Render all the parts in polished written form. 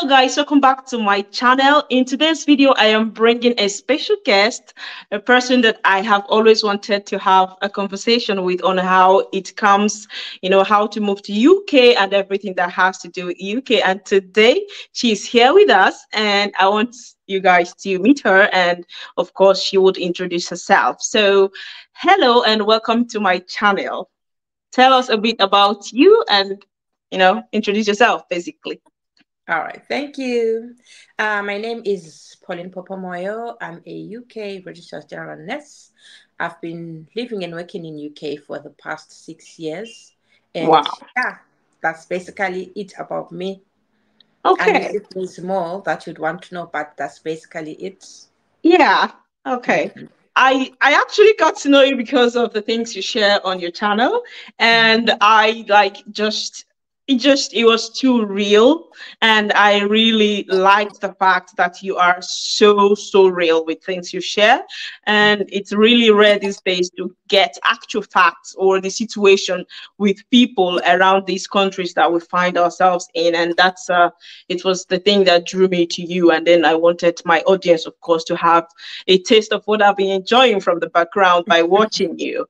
Hello guys, welcome back to my channel. In today's video, I am bringing a special guest, a person that I have always wanted to have a conversation with on how it comes, how to move to UK and everything that has to do with UK. And today she's here with us and I want you guys to meet her, and of course she would introduce herself. So hello and welcome to my channel. Tell us a bit about you and introduce yourself basically. All right, thank you. My name is Pauline Popomoyo. I'm a UK registered general nurse. I've been living and working in UK for the past 6 years. And Wow. yeah, that's basically it about me. Unless Okay. if there's more that you'd want to know, but that's basically it. Yeah. Okay. Mhm. I actually got to know you because of the things you share on your channel, and I like it was too real, and I really liked the fact that you are so real with things you share, and it's really rare these days to get actual facts or the situation with people around these countries that we find ourselves in, and that's it was the thing that drew me to you, and then I wanted my audience, of course, to have a taste of what I've been enjoying from the background by watching you.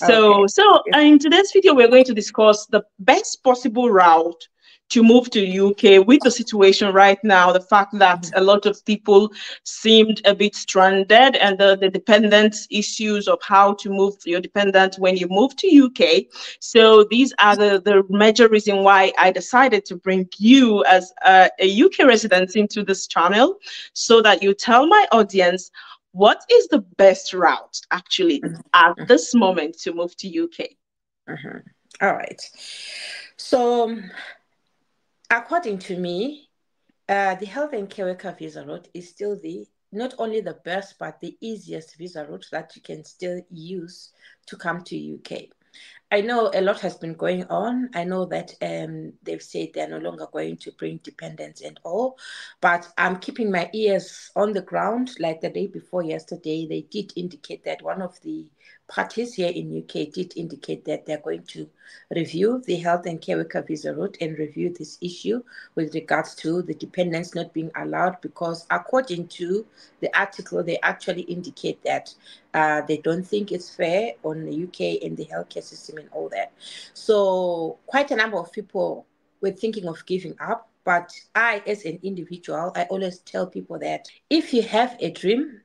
Okay. So in today's video, we're going to discuss the best possible route to move to UK with the situation right now, the fact that a lot of people seemed a bit stranded, and the dependent issues of how to move your dependent when you move to UK. So these are the major reason why I decided to bring you as a UK resident into this channel, so that you tell my audience what is the best route actually at this moment to move to UK. Mhm. All right. So, according to me, the health and care worker visa route is still the not only the best but the easiest visa route that you can still use to come to UK. I know a lot has been going on. I know that they've said they're no longer going to bring dependents and all, but I'm keeping my ears on the ground. Like the day before yesterday, they did indicate that one of the parties here in UK did indicate that they're going to review the health and care worker visa route and review this issue with regards to the dependents not being allowed, because according to the article, they actually indicate that they don't think it's fair on the UK and the healthcare system and all that. So quite a number of people were thinking of giving up. But I, as an individual, I always tell people that if you have a dream,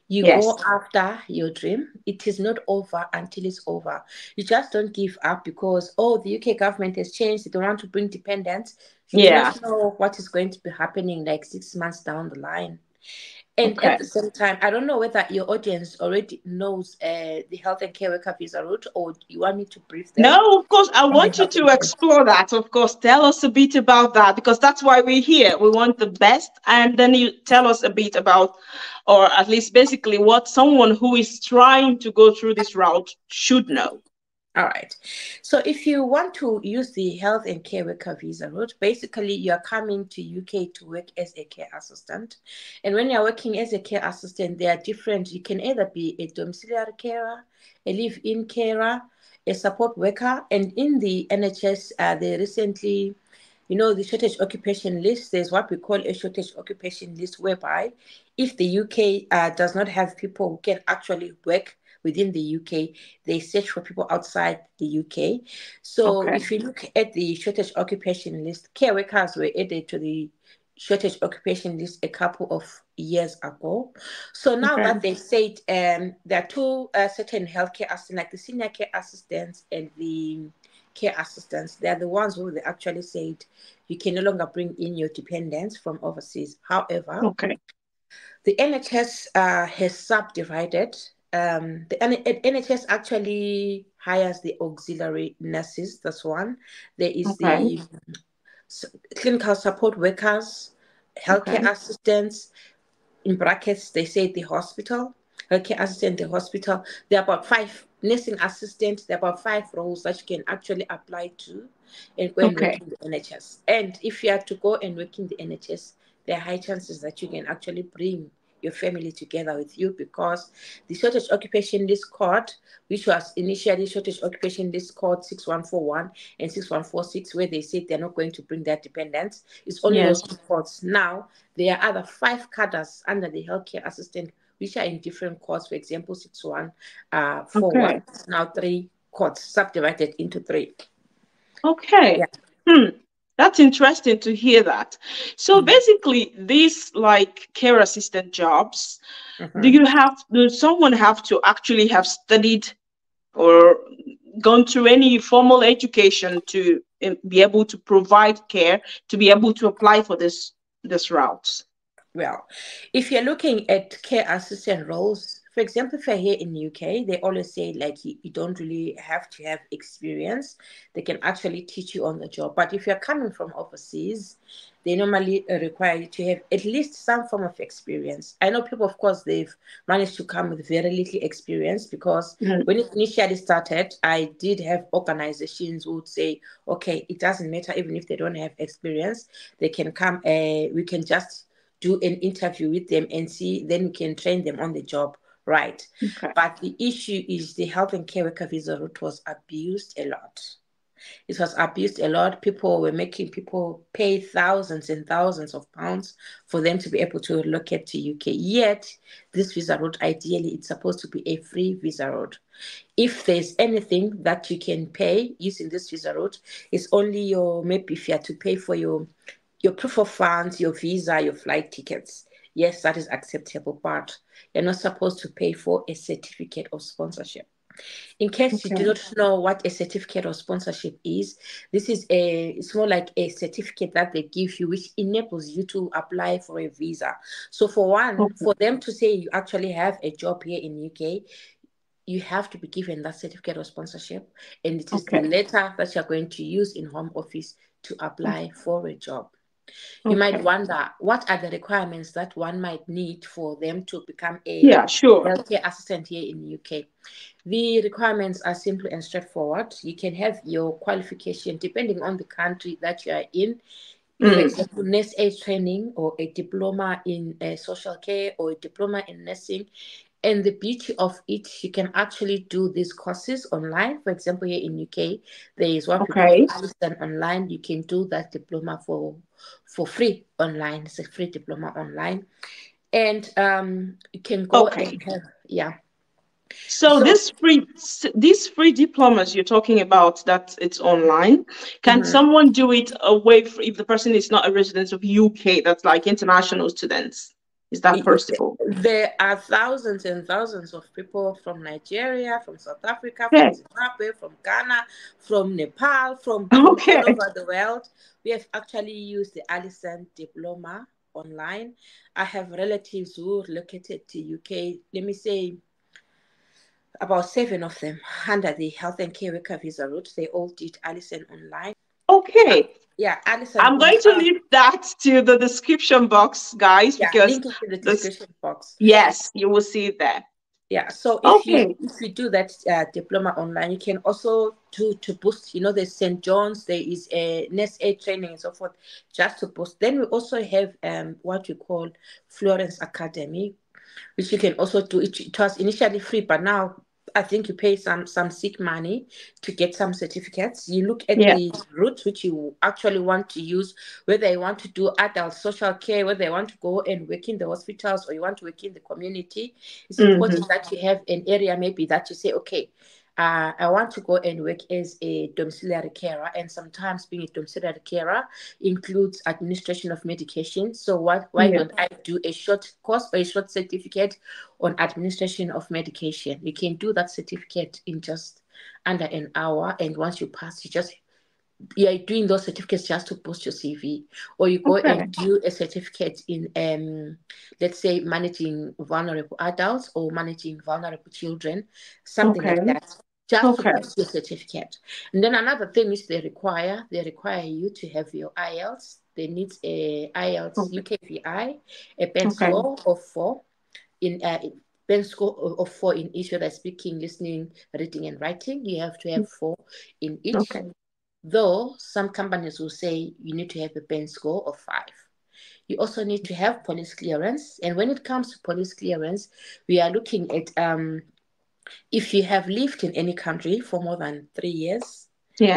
you Yes. go after your dream. It is not over until it's over. You just don't give up because, oh, the UK government has changed. They don't want to bring dependents. You do Yeah. not know what is going to be happening like 6 months down the line. And Okay. at the same time, I don't know whether your audience already knows the health and care worker visa route, or you want me to brief them No, of course, I on the want you health to and care. explore that. Of course, tell us a bit about that because that's why we're here. We want the best. And then you tell us a bit about, or at least basically, what someone who is trying to go through this route should know. All right. So if you want to use the health and care worker visa route, basically you are coming to UK to work as a care assistant. And when you're working as a care assistant, there are different, you can either be a domiciliary carer, a live-in carer, a support worker. And in the NHS, they recently, the shortage occupation list, there's what we call a shortage occupation list, whereby if the UK does not have people who can actually work within the UK, they search for people outside the UK. So Okay. if you look at the shortage occupation list, care workers were added to the shortage occupation list a couple of years ago. So now Okay. that they said there are two certain healthcare assistants, like the senior care assistants and the care assistants, they're the ones who they actually said you can no longer bring in your dependents from overseas. However, Okay. the NHS has subdivided. The NHS actually hires the auxiliary nurses. That's one. There is Okay. the clinical support workers, healthcare Okay. assistants. In brackets, they say the hospital, healthcare assistant, the hospital. There are about five nursing assistants. There are about five roles that you can actually apply to and go and work Okay. in the NHS. And if you are to go and work in the NHS, there are high chances that you can actually bring your family together with you, because the shortage occupation list code, which was initially shortage occupation list code 6141 and 6146, where they said they're not going to bring their dependents, it's only those Yes. two codes. Now, there are other 5 cadres under the healthcare assistant, which are in different codes. For example, 6141 Okay. is now 3 codes, subdivided into 3. Yeah. Okay. Hmm. That's interesting to hear that. So Mm-hmm. basically, these like care assistant jobs, Mm-hmm. does someone have to actually have studied or gone through any formal education to be able to provide care, to be able to apply for this routes? Well, if you're looking at care assistant roles, for example, if you're here in UK, they always say like you don't really have to have experience. They can actually teach you on the job. But if you're coming from overseas, they normally require you to have at least some form of experience. I know people, of course, they've managed to come with very little experience, because Mhm. when it initially started, I did have organizations who would say, okay, it doesn't matter even if they don't have experience, they can come, we can just do an interview with them and see, then we can train them on the job, right? Okay. But the issue is the health and care worker visa route was abused a lot. It was abused a lot. People were making people pay thousands and thousands of pounds for them to be able to relocate to UK. Yet, this visa route, ideally, it's supposed to be a free visa route. If there's anything that you can pay using this visa route, it's only your, maybe if you have to pay for your proof of funds, your visa, your flight tickets. Yes, that is acceptable, but you're not supposed to pay for a certificate of sponsorship. In case you do Okay. not know what a certificate of sponsorship is, this is it's more like a certificate that they give you, which enables you to apply for a visa. So for one, Okay. for them to say you actually have a job here in UK, you have to be given that certificate of sponsorship, and it is the Okay. letter that you're going to use in home office to apply for a job. You might Okay. wonder, what are the requirements that one might need for them to become a Yeah, sure. healthcare assistant here in the UK? The requirements are simple and straightforward. You can have your qualification depending on the country that you are in. For Mm. example, nurse aid training, or a diploma in social care, or a diploma in nursing. And the beauty of it, you can actually do these courses online. For example, here in UK, there is what we call Okay. Alison Online. You can do that diploma for free online. It's a free diploma online, and you can go Okay. and have, yeah. So So these free diplomas you're talking about, that it's online. Can mhm. someone do it away if the person is not a resident of UK? That's like international students. Is that possible? There are thousands and thousands of people from Nigeria, from South Africa, from Okay. Zimbabwe, from Ghana, from Nepal, from all Okay. over the world. We have actually used the Alison diploma online. I have relatives who relocated to UK. Let me say about 7 of them under the health and care worker visa route. They all did Alison online. Uh, Okay. yeah, Alison I'm is going to leave that to the description box, guys, yeah. because Link it in the this, description box. yes, you will see it there. Yeah, so Okay. if you do that diploma online, you can also do to boost. You know, there's St. John's, there is a nurse aid training and so forth, just to boost. Then we also have what we call Florence Academy, which you can also do. It was initially free, but now I think you pay some sick money to get some certificates. You look at Yeah. the route which you actually want to use, whether you want to do adult social care, whether you want to go and work in the hospitals, or you want to work in the community. It's Hmm. important that you have an area maybe that you say, okay, I want to go and work as a domiciliary carer, and sometimes being a domiciliary carer includes administration of medication. So why Yeah. don't I do a short course or a short certificate on administration of medication? You can do that certificate in just under an hour, and once you pass, you're doing those certificates just to boost your CV, or you go Okay. and do a certificate in let's say managing vulnerable adults or managing vulnerable children, something Okay. like that, just to Okay. boost your certificate. And then another thing which they require you to have your IELTS. They need a IELTS Okay. UKVI, a pen Okay. score of 4 in pen score of 4 in each, whether speaking, listening, reading, and writing. You have to have 4 in each. Okay. Though some companies will say you need to have a pen score of 5. You also need to have police clearance. And when it comes to police clearance, we are looking at if you have lived in any country for more than 3 years.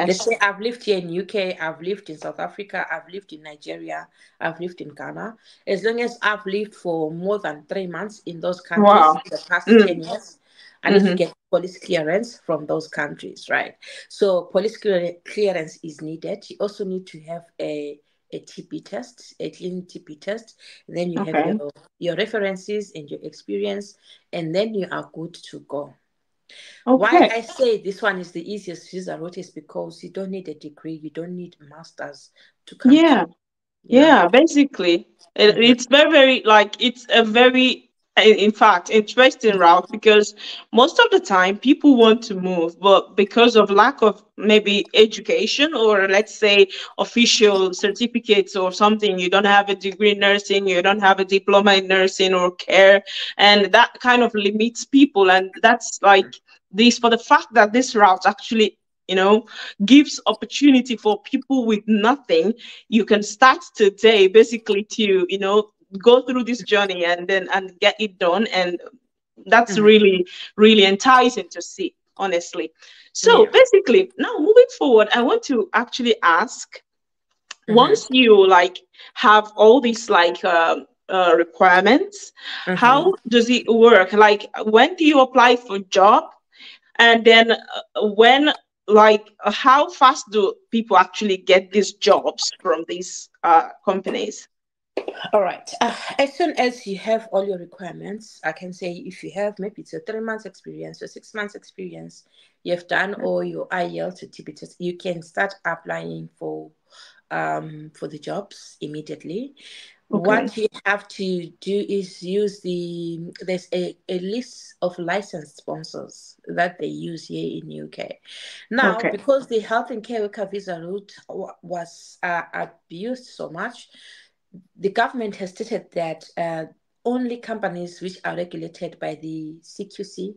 Let's Yes. say I've lived here in UK, I've lived in South Africa, I've lived in Nigeria, I've lived in Ghana. As long as I've lived for more than 3 months in those countries Wow. in the past Mm. 10 years, I need to Mm-hmm. get police clearance from those countries, right? So police clearance is needed. You also need to have a TB test, a clean TB test. Then you have Okay. your references and your experience, and then you are good to go. Why Okay. I say this one is the easiest visa route is because you don't need a degree, you don't need masters to come to, Yeah. you know. Yeah, basically, Mhm, it's very, very like it's a very, in fact, interesting route because most of the time people want to move, but because of lack of maybe education or let's say official certificates or something, you don't have a degree in nursing, you don't have a diploma in nursing or care, and that kind of limits people. And that's like this for the fact that this route actually, you know, gives opportunity for people with nothing. You can start today basically to, go through this journey and then and get it done. And that's mhm. really, really enticing to see, honestly. So Yeah. basically, now moving forward, I want to actually ask, Mm-hmm. once you like have all these like requirements, Mm-hmm. how does it work? Like, when do you apply for job? And then when, like, how fast do people actually get these jobs from these companies? All right. As soon as you have all your requirements, I can say if you have maybe it's a 3 months experience or 6 months experience, you have done all your IELTS certificates, you can start applying for the jobs immediately. Okay. What you have to do is use there's a list of licensed sponsors that they use here in UK. Now, Okay. because the health and care worker visa route was abused so much, the government has stated that only companies which are regulated by the CQC,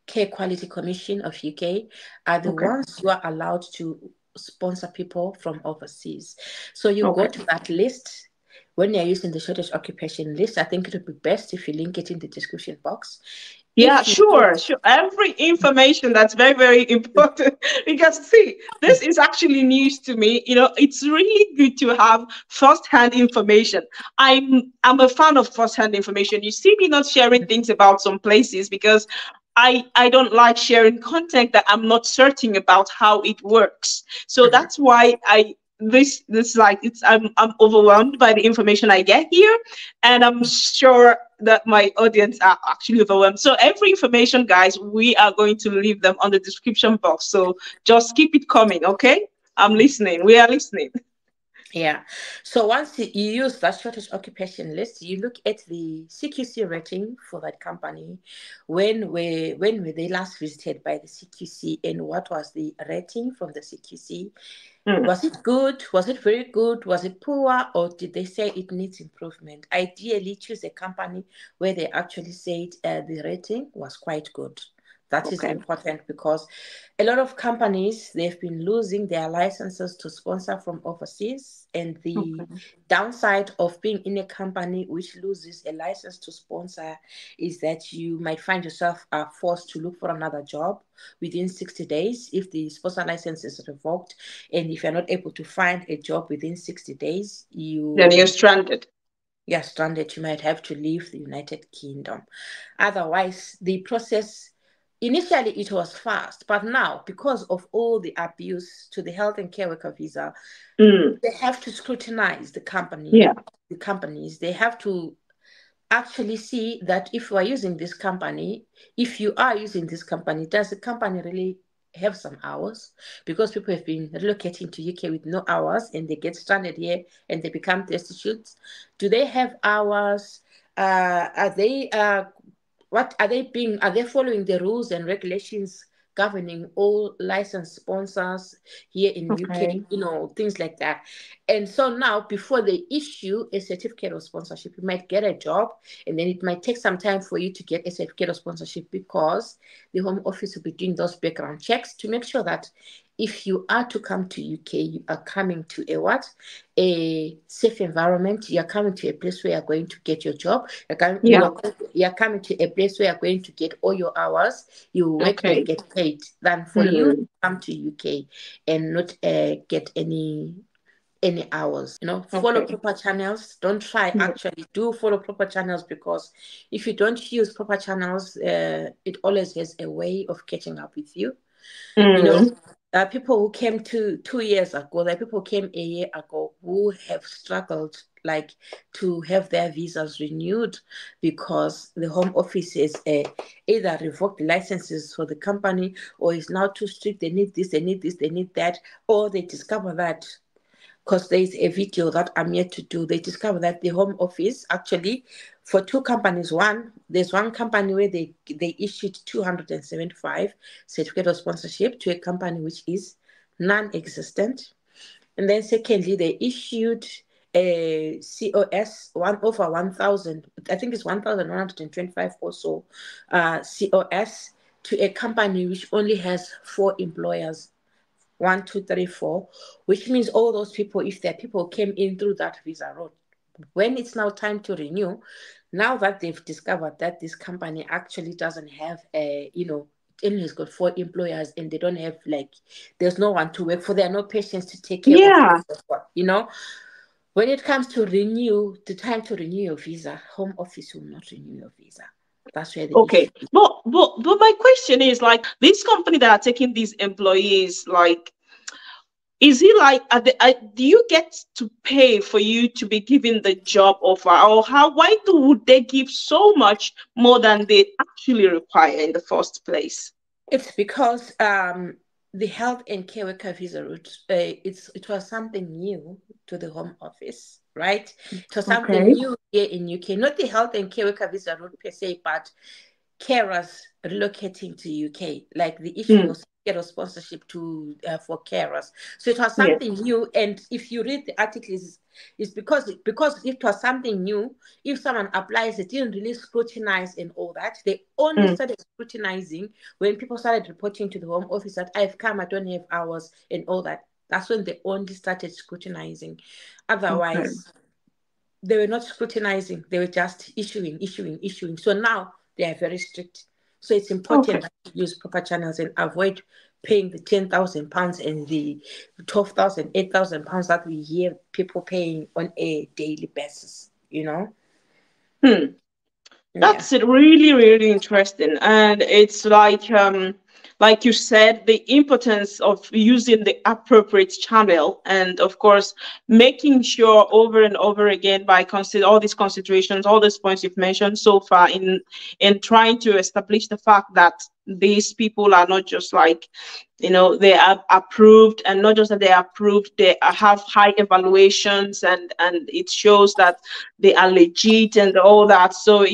Care Quality Commission of UK, are the Okay. ones who are allowed to sponsor people from overseas. So you go Okay. to that list. When you're using the shortage occupation list, I think it would be best if you link it in the description box. Yeah, If you sure, sure. Every information that's very, very important because see, this is actually news to me. It's really good to have first-hand information. I'm a fan of first-hand information. You see me not sharing things about some places because I don't like sharing content that I'm not certain about how it works. So Mhm. that's why this like I'm overwhelmed by the information I get here, and I'm sure that my audience are actually overwhelmed. So every information, guys, we are going to leave them on the description box. So just keep it coming, okay? I'm listening. We are listening. Yeah. So once you use that shortage occupation list, you look at the CQC rating for that company. When were they last visited by the CQC, and what was the rating from the CQC? Mm, Was it good? Was it very good? Was it poor? Or did they say it needs improvement? Ideally, choose a company where they actually said the rating was quite good. That is okay. important because a lot of companies they've been losing their licenses to sponsor from overseas, and the Okay. downside of being in a company which loses a license to sponsor is that you might find yourself forced to look for another job within 60 days if the sponsor license is revoked, and if you're not able to find a job within 60 days, Then you're stranded. you're stranded. You might have to leave the United Kingdom. Otherwise, the process initially it was fast, but now because of all the abuse to the health and care worker visa, Mm, they have to scrutinize yeah. the companies. They have to actually see that if you are using this company, if you are using this company, does the company really have some hours? Because people have been relocating to UK with no hours and they get stranded here and they become destitute. Do they have hours? Are they what are they following the rules and regulations governing all licensed sponsors here in UK, Okay. things like that. And so now before they issue a certificate of sponsorship, you might get a job and then it might take some time for you to get a certificate of sponsorship because the home office will be doing those background checks to make sure that if you are to come to UK, you are coming to a what? A safe environment. You are coming to a place where you're going to get your job. Yeah. You're coming to a place where you're going to get all your hours. You work and Okay. get paid. Than for you to Hmm. come to UK and not get any hours. Follow Okay. proper channels. Don't try, Mm. actually do follow proper channels, because if you don't use proper channels, it always has a way of catching up with you. you know Mm. People who came 2 years ago, like people who came a year ago, who have struggled, like, to have their visas renewed, because the home office has either revoked the licenses for the company, or is now too strict. They need this, they need this, they need that, or they discover that, because there's a video that I'm yet to do. They discovered that the Home Office actually, for two companies, there's one company where they issued 275 certificate of sponsorship to a company which is non-existent, and then secondly they issued a COS one over 1,000. I think it's 1,125 or so COS to a company which only has four employers, 1, 2, 3, 4, which means all those people, if their people came in through that visa route, when it's now time to renew, now that they've discovered that this company actually doesn't have it only has got four employers, and they don't have, like, there's no one to work for, there are no patients to take care of, Yeah. when it comes to the time to renew your visa, Home Office will not renew your visa. That's where the issue Okay. is. But my question is like this company that are taking these employees, like, is it like do you get to pay for you to be given the job offer, or why would they give so much more than they actually require in the first place? It's because the health and care worker visa route, it was something new to the Home Office, right? It was something Okay. new here in UK, not the health and care worker visa route per se, but carers relocating to UK, like the issuing Mm. of certificate of sponsorship to for carers. So it was Yeah. something new, and if you read the articles, it's because it was something new. If someone applies, they didn't really scrutinize and all that. They only Mm. started scrutinizing when people started reporting to the Home Office that I've come, I don't have hours and all that. That's when they only started scrutinizing. Okay. Otherwise, they were not scrutinizing, they were just issuing. So now they are very strict. So it's Okay. important that you use proper channels and avoid paying the £10,000 and the 12,000, £8,000 that we hear people paying on a daily basis. Hmm. Yeah. That's really, really interesting. And it's like you said, the importance of using the appropriate channel, and of course, making sure over and over again by consider all these considerations, all these points you've mentioned so far in trying to establish the fact that these people are not just like, they are approved, and not just that they are approved, they have high evaluations, and it shows that they are legit and all that. So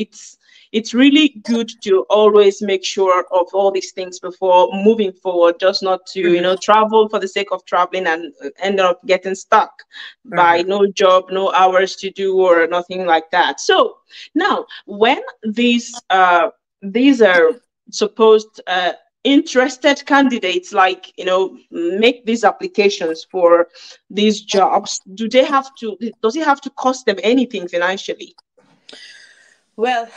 it's really good to always make sure of all these things before moving forward, just not to Mhm, travel for the sake of traveling and end up getting stuck by mhm. no job, no hours to do, or nothing like that. So now, when these are supposed interested candidates, like, make these applications for these jobs, does it have to cost them anything financially? Well,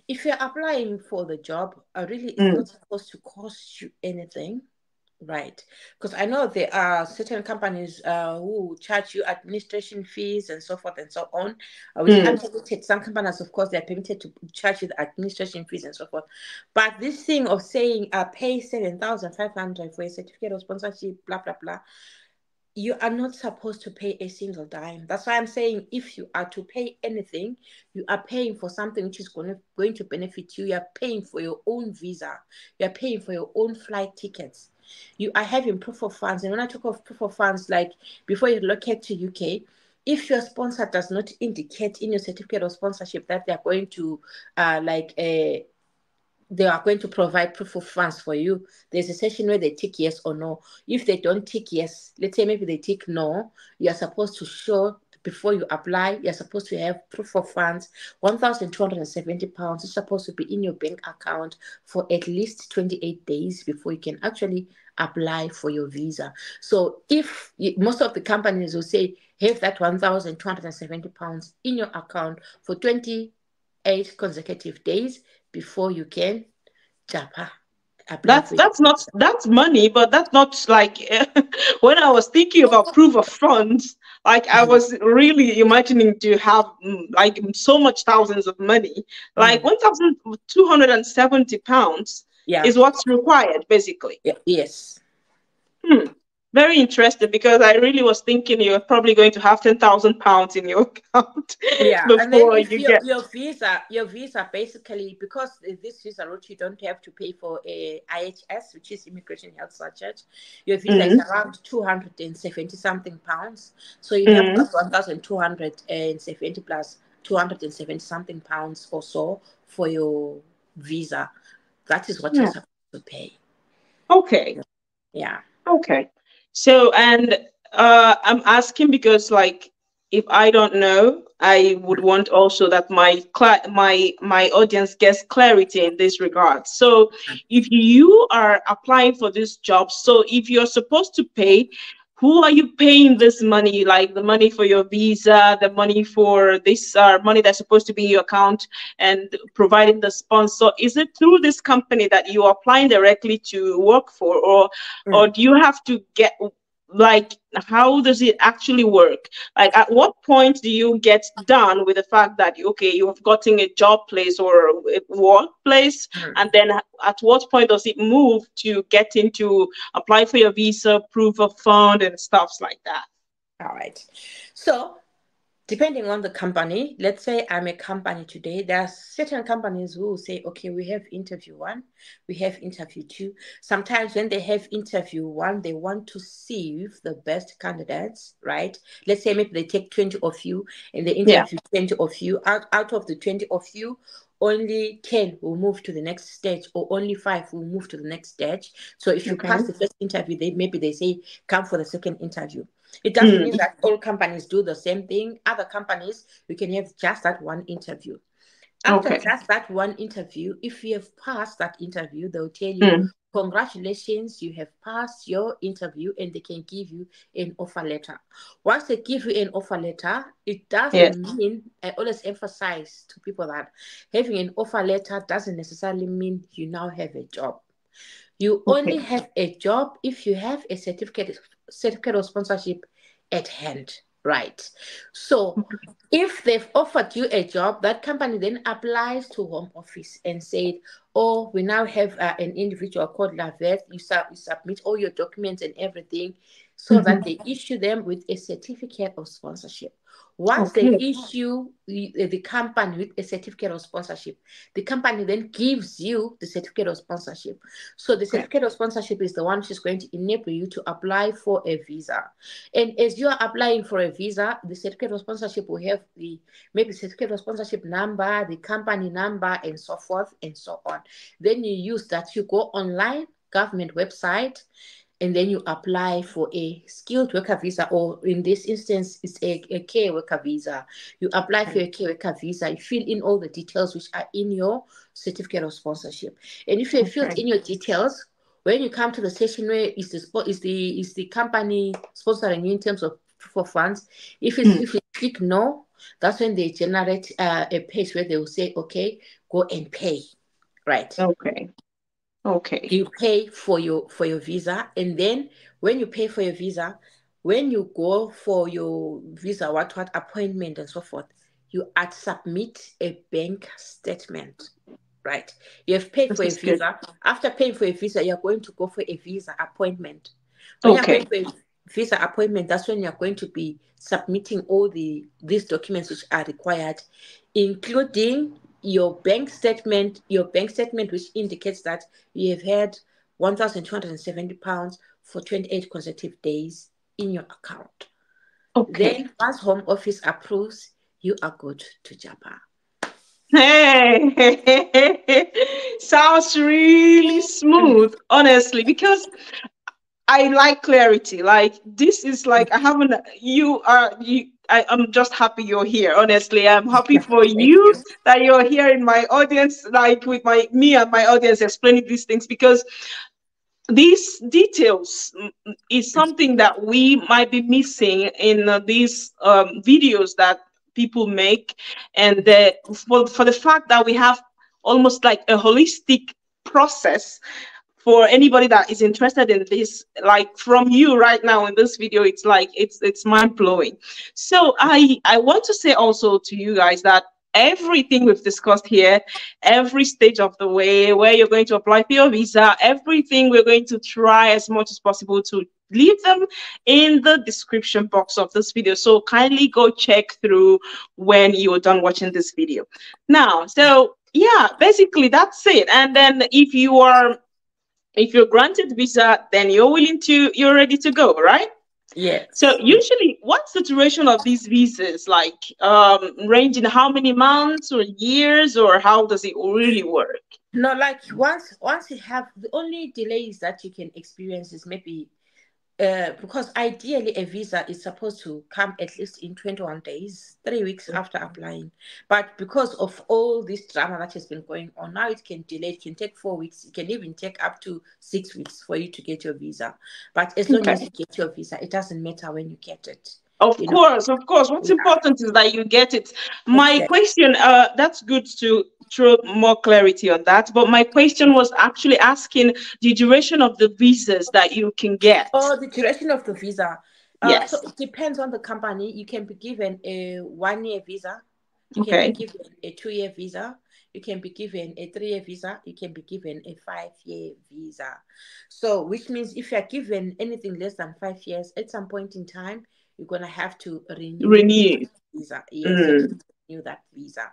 if you're applying for the job, really, it's Mm. not supposed to cost you anything. Right. Because I know there are certain companies who charge you administration fees and so forth and so on, which are Mm. permitted. Some companies, of course, they're permitted to charge you the administration fees and so forth. But this thing of saying, pay 7,500 for a certificate of sponsorship, blah, blah, blah, you are not supposed to pay a single dime. That's why I'm saying, if you are to pay anything, you are paying for something which is going to benefit you. You are paying for your own visa. You are paying for your own flight tickets. You are having proof of funds. And when I talk of proof of funds, like before you relocate to UK, if your sponsor does not indicate in your certificate of sponsorship that they are going to provide proof of funds for you, there's a session where they tick yes or no. If they don't tick yes, let's say maybe they tick no, you are supposed to show, before you apply, you're supposed to have proof of funds. £1,270 is supposed to be in your bank account for at least 28 days before you can actually apply for your visa. So if most of the companies will say, have that £1,270 in your account for 28 consecutive days before you can Japa, apply for your That's not visa. that's money, but that's not like when I was thinking about proof of funds, like I Mhm. was really imagining to have like so much thousands of money. Like Mm. £1,270 Yeah. is what's required, basically. Yeah. Yes. Hmm. Very interesting because I really was thinking you're probably going to have £10,000 in your account Yeah, and then before if you get. your visa basically, because this visa route you don't have to pay for a IHS, which is Immigration Health Surcharge. Your visa is Mm, around 270 something pounds. So you have mm, plus 1,270 plus 270 something pounds or so for your visa. That is what you're yeah. supposed to pay. Okay. Yeah. Okay. So, and I'm asking because, like, if I don't know, I would want also that my audience gets clarity in this regard. So, if you are applying for this job, so if you're supposed to pay, who are you paying this money? Like the money for your visa, the money for this money that's supposed to be in your account, and providing the sponsor. Is it through this company that you are applying directly to work for, or Mm. do you have to get, like, how does it actually work? Like at what point do you get done with the fact that okay, you have gotten a job place or a workplace, Mm. and then at what point does it move to get into apply for your visa, proof of fund, and stuffs like that? All right. So depending on the company, let's say I'm a company today, there are certain companies who will say, okay, we have interview one, we have interview two. Sometimes when they have interview one, they want to sieve the best candidates, right? Let's say maybe they take 20 of you and they Yeah. interview 20 of you. Out of the 20 of you, only 10 will move to the next stage, or only 5 will move to the next stage. So if you Okay. pass the first interview, they say come for the second interview. It doesn't mean Mm. that all companies do the same thing. Other companies, you can have just that one interview. After Okay. just that one interview, if you have passed that interview, they'll tell you, Mm. congratulations, you have passed your interview, and they can give you an offer letter. Once they give you an offer letter, it Yes. doesn't mean, I always emphasize to people that having an offer letter doesn't necessarily mean you now have a job. You only Okay. have a job if you have a certificate of sponsorship at hand, right? So if they've offered you a job, that company then applies to Home Office and said, "Oh, we now have an individual called Loveth. You submit all your documents and everything, so that Mhm. they issue them with a certificate of sponsorship." Once they Okay. issue the company with a certificate of sponsorship, the company then gives you the certificate of sponsorship. So the Okay. certificate of sponsorship is the one which is going to enable you to apply for a visa. And as you are applying for a visa, the certificate of sponsorship will have the maybe certificate of sponsorship number, the company number, and so forth and so on. Then you use that. You go online, government website, and then you apply for a skilled worker visa, or in this instance, it's a care worker visa. You apply for Okay. a care worker visa, you fill in all the details which are in your certificate of sponsorship. And if you have filled Okay. in your details, when you come to the session where is the company sponsoring you in terms of proof of funds, Mm. if you click no, that's when they generate a page where they will say, okay, go and pay, right? Okay. Okay. You pay for your visa, and then when you pay for your visa, when you go for your visa, what appointment and so forth, you add submit a bank statement, right? You have paid This for a is good. visa. After paying for a visa, you're going to go for a visa appointment. When you're going Okay. for a visa appointment, that's when you're going to be submitting all these documents which are required, including your bank statement which indicates that you have had £1,270 for 28 consecutive days in your account. Okay. Then once Home Office approves, you are good to Japan. Hey, sounds really smooth, honestly, because I like clarity. Like this is like I haven't. You are you. I'm just happy you're here. Honestly, I'm happy for Thank you you. that you're here in my audience, like with my me and my audience explaining these things because these details is something that we might be missing in these videos that people make, and for the fact that we have almost like a holistic process for anybody that is interested in this, like from you right now in this video, it's like it's mind-blowing. So I want to say also to you guys that everything we've discussed here, every stage of the way, where you're going to apply for your visa, everything, we're going to try as much as possible to leave them in the description box of this video, so kindly go check through when you're done watching this video. Now, so yeah, basically that's it. And then if you're granted visa, then you're ready to go, right? So Yes. usually, what's the duration of these visas? Like, range in how many months or years, or how does it really work? No, like once you have, the only delays that you can experience is maybe because ideally a visa is supposed to come at least in 21 days, 3 weeks after applying. But because of all this drama that has been going on, now it can delay, it can take 4 weeks, it can even take up to 6 weeks for you to get your visa. But as long as Okay. you get your visa, it doesn't matter when you get it. Of You know, course, of course. What's yeah, important is that you get it. My exactly. question, that's good to throw more clarity on that. But my question was actually asking the duration of the visas that you can get. Oh, the duration of the visa. So Yes. it depends on the company. You can be given a 1 year visa. You can be Okay. given a 2 year visa. You can be given a 3 year visa. You can be given a 5 year visa. So, which means if you're given anything less than 5 years, at some point in time, you're gonna have to renew that Renew. visa. Yes, you have Mm. to renew that visa.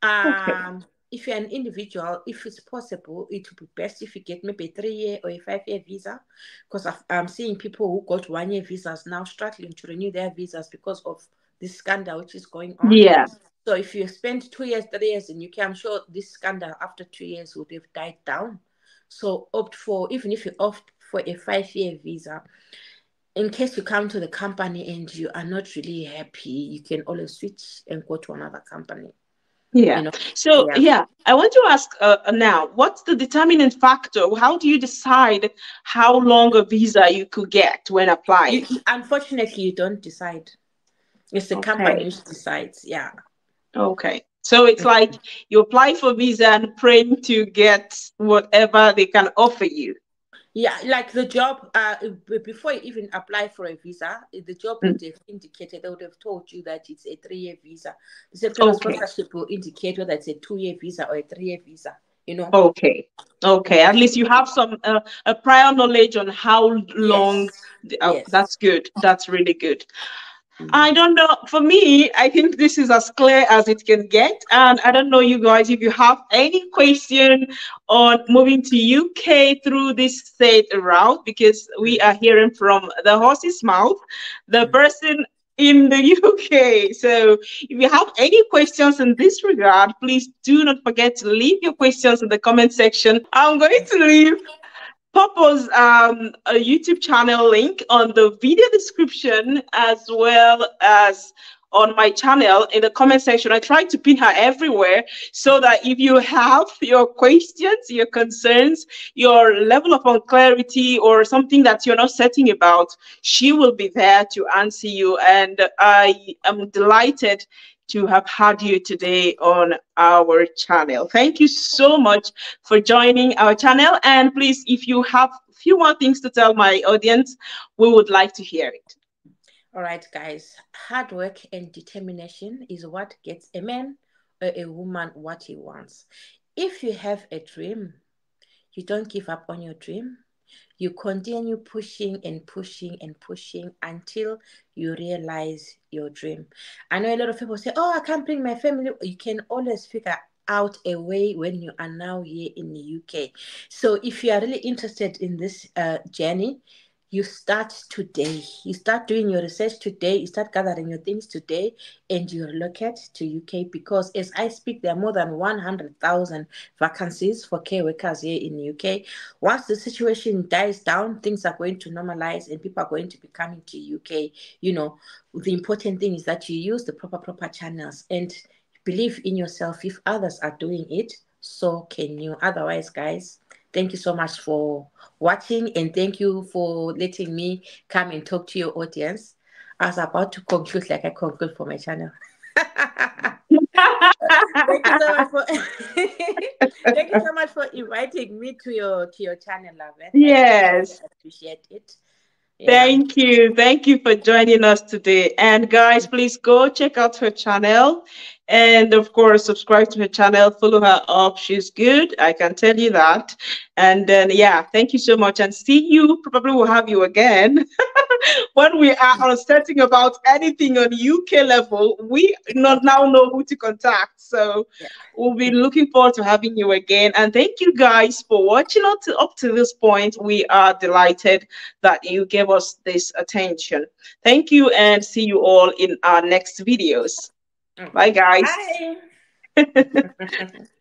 Okay. If you're an individual, if it's possible, it would be best if you get maybe a 3 year or a 5 year visa, because I'm seeing people who got 1 year visas now struggling to renew their visas because of this scandal which is going on. Yeah. So if you spend 2 years, 3 years in UK, I'm sure this scandal after 2 years would have died down. So opt for, even if you opt for a 5 year visa, in case you come to the company and you are not really happy, you can always switch and go to another company. Yeah. You know, So, yeah. yeah, I want to ask now, what's the determining factor? How do you decide how long a visa you could get when applying? Unfortunately, you don't decide. It's the company Okay. which decides. Yeah. Okay. So it's like you apply for visa and praying to get whatever they can offer you. Yeah, like the job, before you even apply for a visa, the job Mm. would have indicated, they would have told you that it's a 3 year visa. The September Okay. sponsorship will indicate whether it's a 2 year visa or a 3 year visa, you know? Okay. Okay. At least you have some a prior knowledge on how long. Yes. Yes. That's good. That's really good. I Mm. don't know. For me, I think this is as clear as it can get. And I don't know, you guys, if you have any question on moving to UK through this state route, because we are hearing from the horse's mouth, the person in the UK. So if you have any questions in this regard, please do not forget to leave your questions in the comment section. I'm going to leave Popo's a YouTube channel link on the video description, as well as on my channel in the comment section. I try to pin her everywhere so that if you have your questions, your concerns, your level of unclarity, or something that you're not certain about, she will be there to answer you. And I am delighted to have had you today on our channel. Thank you so much for joining our channel. And please, if you have a few more things to tell my audience, we would like to hear it. All right, guys. Hard work and determination is what gets a man or a woman what he wants. If you have a dream, you don't give up on your dream. You continue pushing and pushing and pushing until you realize your dream. I know a lot of people say, "Oh, I can't bring my family." You can always figure out a way when you are now here in the UK. So if you are really interested in this journey, you start today. You start doing your research today. You start gathering your things today, and you relocate to UK, because as I speak, there are more than 100,000 vacancies for care workers here in UK. Once the situation dies down, things are going to normalize and people are going to be coming to UK. You know, the important thing is that you use the proper channels and believe in yourself. If others are doing it, so can you. Otherwise, guys, Thank you so much for watching, and thank you for letting me come and talk to your audience. I was about to conclude like I conclude for my channel. Thank you so much for thank you so much for inviting me to your channel, Loveth. I really, really Yes. appreciate it. Yeah. Thank you. Thank you for joining us today. And guys, please go check out her channel. And of course, subscribe to her channel, follow her up. She's good. I can tell you that. And then, yeah, thank you so much. And see you. Probably will have you again when we are on setting about anything on UK level. We not now know who to contact. So Yeah. we'll be looking forward to having you again. And thank you guys for watching up to this point. We are delighted that you gave us this attention. Thank you and see you all in our next videos. Bye, Okay. guys. Bye.